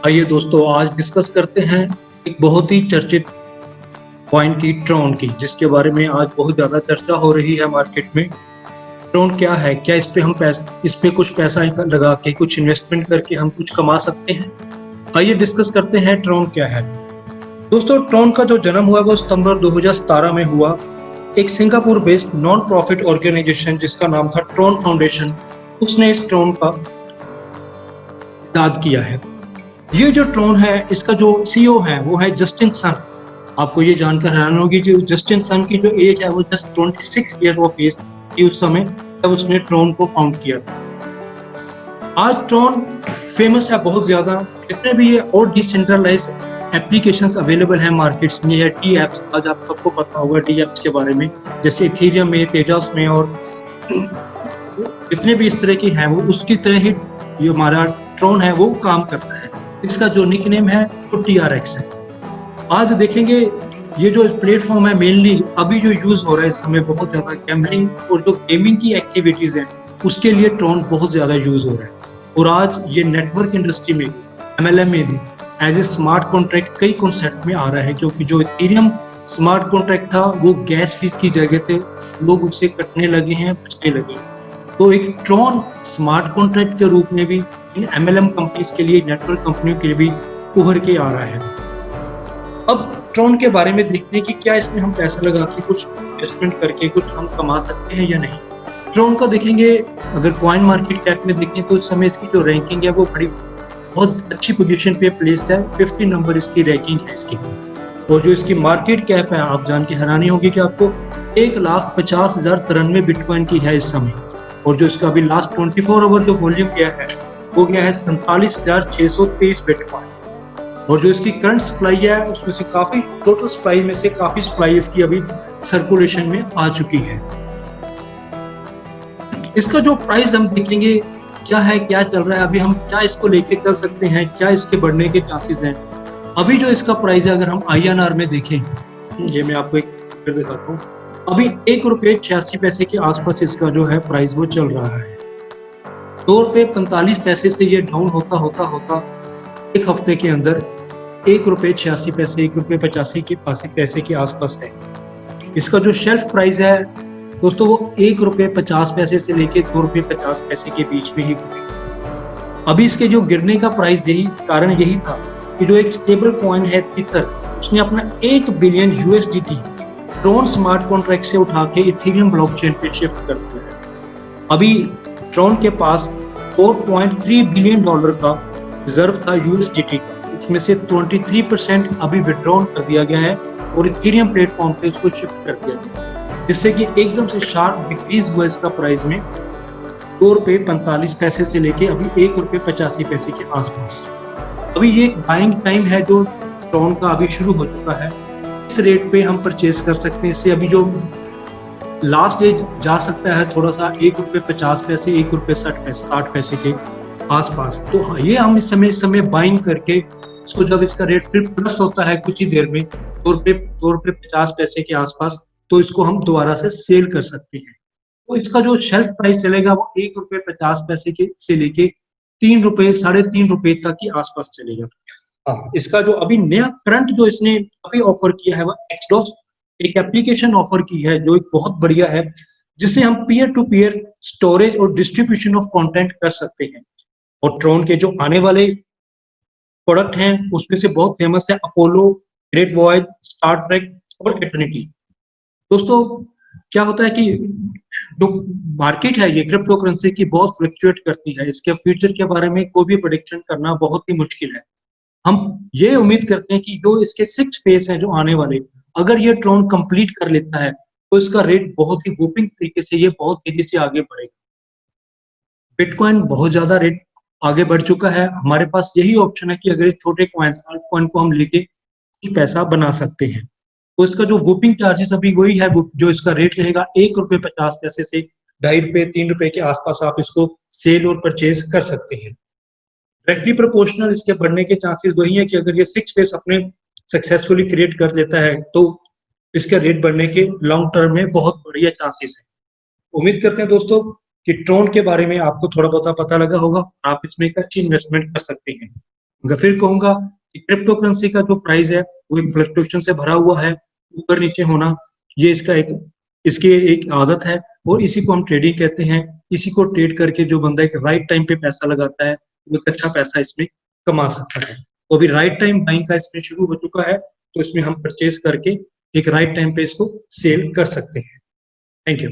आइए दोस्तों, आज डिस्कस करते हैं एक बहुत ही चर्चित कॉइन की, ट्रॉन की, जिसके बारे में आज बहुत ज़्यादा चर्चा हो रही है मार्केट में। ट्रॉन क्या है? क्या इस पे कुछ पैसा लगा के, कुछ इन्वेस्टमेंट करके हम कुछ कमा सकते हैं? आइए डिस्कस करते हैं ट्रॉन क्या है। दोस्तों, ट्रॉन का जो जन्म हुआ वो सितंबर 2017 में हुआ। एक Singapore based non profit organization जिसका नाम था ट्रॉन फाउंडेशन, उसने इस ट्रॉन का इजाद किया है। ये जो ट्रॉन है, इसका जो सीईओ है वो है जस्टिन सन। आपको ये जानकर हैरान होगी कि जस्टिन सन की जो एज है वो जस्ट 26 ईयर ऑफ एज थी उस समय जब उसने ट्रॉन को फाउंड किया था। आज ट्रॉन फेमस है बहुत ज्यादा। जितने भी ये और डिसेंट्रलाइज एप्लीकेशंस अवेलेबल हैं मार्केट्स में, या टी एप्स, आज आप सबको पता होगा टी एप्स के बारे में, जैसे इथेरियम में, तेजस में, और जितने भी इस तरह की हैं वो उसकी तरह ही ये हमारा ट्रॉन है वो काम करता है। इसका जो निकनेम है वो TRX है। आज देखेंगे ये जो प्लेटफॉर्म है मेनली अभी जो यूज हो रहा है इस समय बहुत ज्यादा गैम्बलिंग और जो गेमिंग की एक्टिविटीज है उसके लिए ट्रॉन बहुत ज्यादा यूज हो रहा है। और आज ये नेटवर्क इंडस्ट्री में MLM में भी एज ए स्मार्ट कॉन्ट्रैक्ट कई कॉन्सेप्ट में आ रहा है, क्योंकि जो इथेरियम स्मार्ट कॉन्ट्रैक्ट था वो गैस फीस की जगह से लोग उससे कटने लगे हैं, बचने लगे हैं। तो एक ट्रॉन स्मार्ट कॉन्ट्रैक्ट के रूप में भी इन MLM कंपनीज के लिए, नेटवर्क कंपनियों के लिए भी उभर के आ रहा है। अब ट्रॉन के बारे में देखते हैं कि क्या इसमें हम पैसा लगा के कुछ इन्वेस्टमेंट करके कुछ हम कमा सकते हैं या नहीं। ट्रॉन का देखेंगे, अगर कॉइन मार्केट कैप में देखें तो इस समय इसकी जो रैंकिंग है वो बहुत अच्छी पोजीशन पे प्लेस्ड है। 50 नंबर इसकी रैंकिंग है इसकी। और जो इसकी मार्केट कैप है, आप जान के हैरानी होगी कि आपको 1,50,093 बिटकॉइन की है इस समय। और जो इसका अभी लास्ट 24 आवर जो वॉल्यूम गया है वो गया है 47,623 बिटकॉइन। और जो इसकी करंट सप्लाई है उसमें से काफी, टोटल सप्लाई में से काफी सप्लाई इसकी अभी सर्कुलेशन में आ चुकी है। इसका जो प्राइस हम देखेंगे क्या है, क्या चल रहा है, अभी हम क्या इसको लेके चल सकते हैं, क्या इसके बढ़ने के चांसेस हैं। अभी जो इसका प्राइस है अगर हम INR में देखें, ये मैं आपको एक फिगर दिखाता हूँ, अभी ₹1.86 के आसपास इसका जो है प्राइस वो चल रहा है। ₹2.45 से ये डाउन होता होता होता एक हफ्ते के अंदर ₹1.86, ₹1.85 के आसपास है। इसका जो शेल्फ प्राइस है दोस्तों वो ₹1.50 से लेके ₹2.50 के बीच में ही हुई। अभी इसके जो गिरने का प्राइस कारण यही था कि जो एक स्टेबल कॉइन है थिकर, उसने अपना 1 billion USDT Tron smart contract से उठा के इथेरियम ब्लॉकचेन पे शिफ्ट कर दिया है। अभी ट्रॉन के पास $4.3 बिलियन का रिजर्व था USDT का, उसमें से 23% अभी विड्रॉन कर दिया गया है और इथेरियम प्लेटफॉर्म पे उसको शिफ्ट कर दिया गया, जिससे कि एकदम से शार्प डिक्रीज हुआ इसका प्राइस में ₹2.45 से लेके अभी ₹1.85 के आसपास। अभी ये बाइंग टाइम है जो ट्रॉन का अभी शुरू हो चुका है। इस रेट पे हम परचेज कर सकते हैं। इससे अभी जो लास्ट डेट जा सकता है थोड़ा सा ₹1.50, ₹1.60 के आसपास। तो हाँ, ये हम इस समय बाइंग करके इसको जब इसका रेट फिर प्लस होता है कुछ ही देर में ₹2.50 के आसपास, तो इसको हम दोबारा से सेल कर सकते हैं। तो इसका जो शेल्फ प्राइस चलेगा वो ₹1.50 से लेके ₹3, ₹3.5 तक के आसपास चलेगा। हाँ, इसका जो अभी नया करंट जो इसने अभी ऑफर किया है वो एक्सडॉस एक एप्लीकेशन ऑफर की है जो एक बहुत बढ़िया है, जिससे हम पीयर टू पीयर स्टोरेज और डिस्ट्रीब्यूशन ऑफ कंटेंट कर सकते हैं। और ट्रॉन के जो आने वाले प्रोडक्ट हैं उसमें से बहुत फेमस है Apollo, great voyage, Star Trek और एटर्निटी। दोस्तों, क्या होता है कि जो मार्केट है ये क्रिप्टो करेंसी की बहुत फ्लक्चुएट करती है। इसके फ्यूचर के बारे में कोई भी प्रेडिक्शन करना बहुत ही मुश्किल है। हम ये उम्मीद करते हैं कि जो इसके 6 फेज हैं जो आने वाले, अगर ये ट्रॉन कंप्लीट कर लेता है तो इसका रेट बहुत ही वूपिंग तरीके से, ये बहुत तेजी से आगे बढ़ेगा। बिटकॉइन बहुत ज्यादा रेट आगे बढ़ चुका है। हमारे पास यही ऑप्शन है कि अगर छोटे कॉइन्स कॉइन को हम लेके कुछ पैसा बना सकते हैं। तो इसका जो वूपिंग चार्जेस अभी वही है, जो इसका रेट रहेगा ₹1.50 से ₹2.5, ₹3 के आसपास आप इसको सेल और परचेज कर सकते हैं। डायरेक्टली प्रोपोर्शनल इसके बढ़ने के चांसेस वही है कि अगर ये 6 फेस अपने सक्सेसफुली क्रिएट कर लेता है तो इसके रेट बढ़ने के लॉन्ग टर्म में बहुत बढ़िया चांसेस है। उम्मीद करते हैं दोस्तों कि ट्रॉन के बारे में आपको थोड़ा बहुत पता लगा होगा, आप इसमें एक अच्छी इन्वेस्टमेंट कर सकते हैं। फिर कहूंगा कि क्रिप्टो करेंसी का जो प्राइस है वो एक फ्लक्चुएशन से भरा हुआ है, ऊपर नीचे होना, ये इसकी एक आदत है और इसी को हम ट्रेडिंग कहते हैं। इसी को ट्रेड करके जो बंदा एक राइट टाइम पे पैसा लगाता है वो एक अच्छा पैसा इसमें कमा सकता है। तो अभी राइट टाइम बाइंग का इसमें शुरू हो चुका है, तो इसमें हम परचेज करके एक राइट टाइम पे इसको सेल कर सकते हैं। Thank you.